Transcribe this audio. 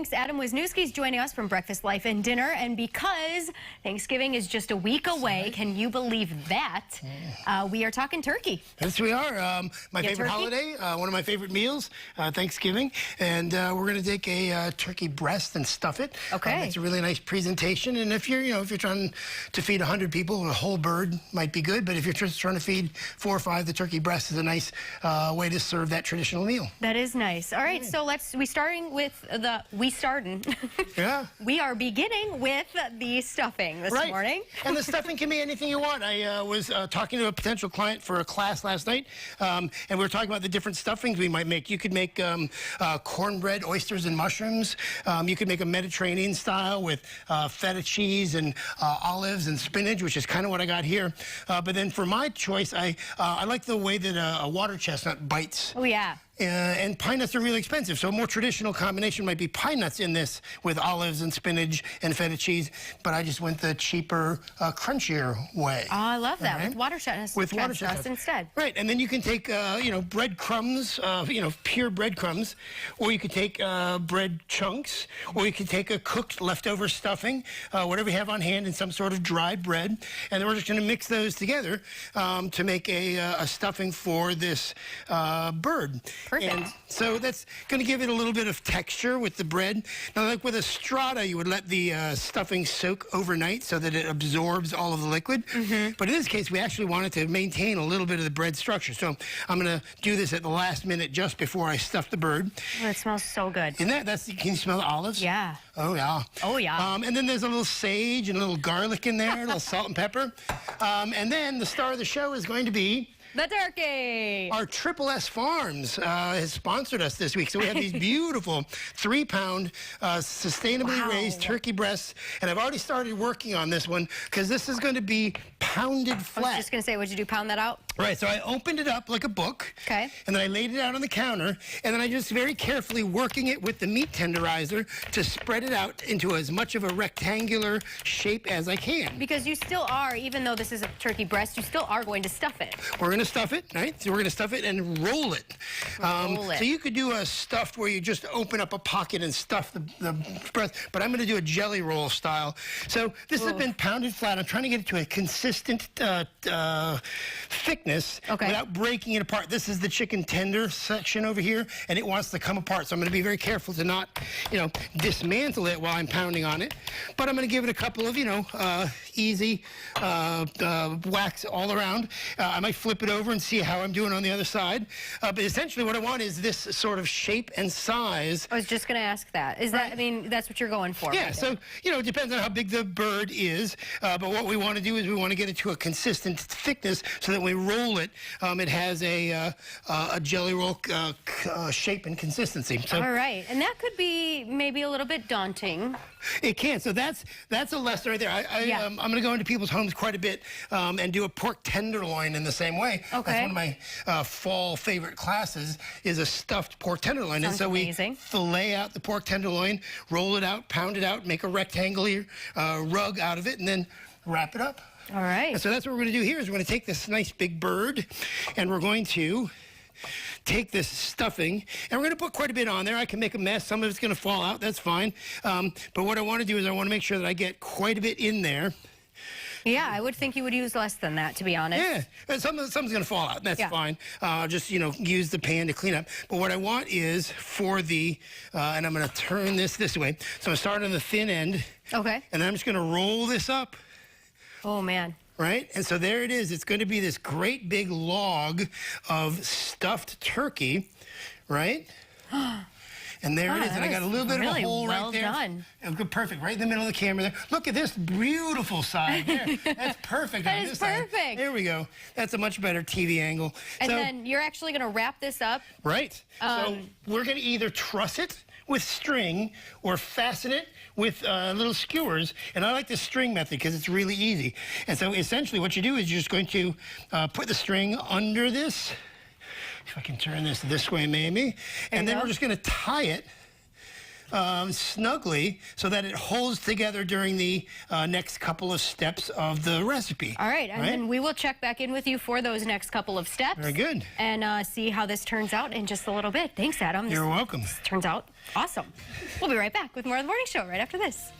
Thanks. Adam Wisniewski's joining us from Breakfast, Life, and Dinner. And because Thanksgiving is just a week away, can you believe that? We are talking turkey. Yes, we are. My favorite holiday, one of my favorite meals, Thanksgiving. And we're going to take a turkey breast and stuff it. Okay. It's a really nice presentation. And if you're, if you're trying to feed 100 people, a whole bird might be good. But if you're just trying to feed 4 or 5, the turkey breast is a nice way to serve that traditional meal. That is nice. All right, so Yeah. We are beginning with the stuffing this morning. And the stuffing can be anything you want. I was talking to a potential client for a class last night, and we were talking about the different stuffings we might make. You could make cornbread, oysters, and mushrooms. You could make a Mediterranean style with feta cheese and olives and spinach, which is kind of what I got here. But then for my choice, I like the way that a water chestnut bites. Oh, yeah. And pine nuts are really expensive, so a more traditional combination might be pine nuts in this with olives and spinach and feta cheese, but I just went the cheaper, crunchier way. Oh, I love that, right? With water chestnuts instead. Right, and then you can take, breadcrumbs, pure breadcrumbs, or you could take bread chunks, or you could take a cooked leftover stuffing, whatever you have on hand in some sort of dried bread, and then we're just going to mix those together to make a stuffing for this bird. Perfect. And so that's going to give it a little bit of texture with the bread. Now, like with a strata, you would let the stuffing soak overnight so that it absorbs all of the liquid. But in this case, we actually wanted to maintain a little bit of the bread structure. So I'm going to do this at the last minute just before I stuff the bird. Oh, it smells so good. Isn't that? Can you smell the olives? Yeah. Oh, yeah. Oh, yeah. And then there's a little sage and a little garlic in there, a little salt and pepper. And then the star of the show is going to be the turkey. Our Triple S Farms has sponsored us this week. So we have these beautiful 3-pound sustainably raised turkey breasts. And I've already started working on this one because this is going to be pounded flat. I was just going to say, would you do pound that out? Right, so I opened it up like a book. Okay. And then I laid it out on the counter. And then I just very carefully working it with the meat tenderizer to spread it out into as much of a rectangular shape as I can. Because you still are, even though this is a turkey breast, you still are going to stuff it. We're going to stuff it, right? So we're going to stuff it and roll it. So you could do a stuffed where you just open up a pocket and stuff the breast, but I'm going to do a jelly roll style. So this has been pounded flat. I'm trying to get it to a consistent thickness without breaking it apart. This is the chicken tender section over here, and it wants to come apart. So I'm going to be very careful to not, dismantle it while I'm pounding on it. But I'm going to give it a couple of, easy whacks all around. I might flip it over and see how I'm doing on the other side. But essentially what I want is this sort of shape and size. I was just going to ask that. Is that, I mean, that's what you're going for? Yeah, so, it depends on how big the bird is. But what we want to do is we want to get it to a consistent thickness so that when we roll it, it has a jelly roll shape and consistency. So, all right, and that could be maybe a little bit daunting. It can. So that's a lesson right there. I'm going to go into people's homes quite a bit and do a pork tenderloin in the same way. Okay. That's one of my fall favorite classes is a stuffed pork tenderloin. Sounds and so amazing. We fillet out the pork tenderloin, roll it out, pound it out, make a rectangular rug out of it, and then wrap it up. All right. And so that's what we're going to do here is we're going to take this nice big bird and we're going to take this stuffing, and we're going to put quite a bit on there. I can make a mess. Some of it's going to fall out. That's fine. But what I want to do is I want to make sure that I get quite a bit in there. Yeah, I would think you would use less than that, to be honest. Yeah, something's going to fall out. That's fine. Just, use the pan to clean up. But what I want is for the, and I'm going to turn this way. So I'm going to start on the thin end. Okay. And then I'm just going to roll this up. Oh, man. Right? And so there it is. It's going to be this great big log of stuffed turkey, right? And there it is. And I got a little bit of a hole right there. Done. Perfect. Right in the middle of the camera there. Look at this beautiful side there. That's perfect. That is perfect. Side. There we go. That's a much better TV angle. And then you're actually going to wrap this up. Right. So we're going to either truss it with string or fasten it with little skewers. And I like the string method because it's really easy. And so essentially what you do is you're just going to put the string under this. If I can turn this way maybe. And then we're just going to tie it snugly so that it holds together during the next couple of steps of the recipe. All right, and then we will check back in with you for those next couple of steps. Very good. And see how this turns out in just a little bit. Thanks, Adam. You're welcome. This turns out awesome. We'll be right back with more of the morning show right after this.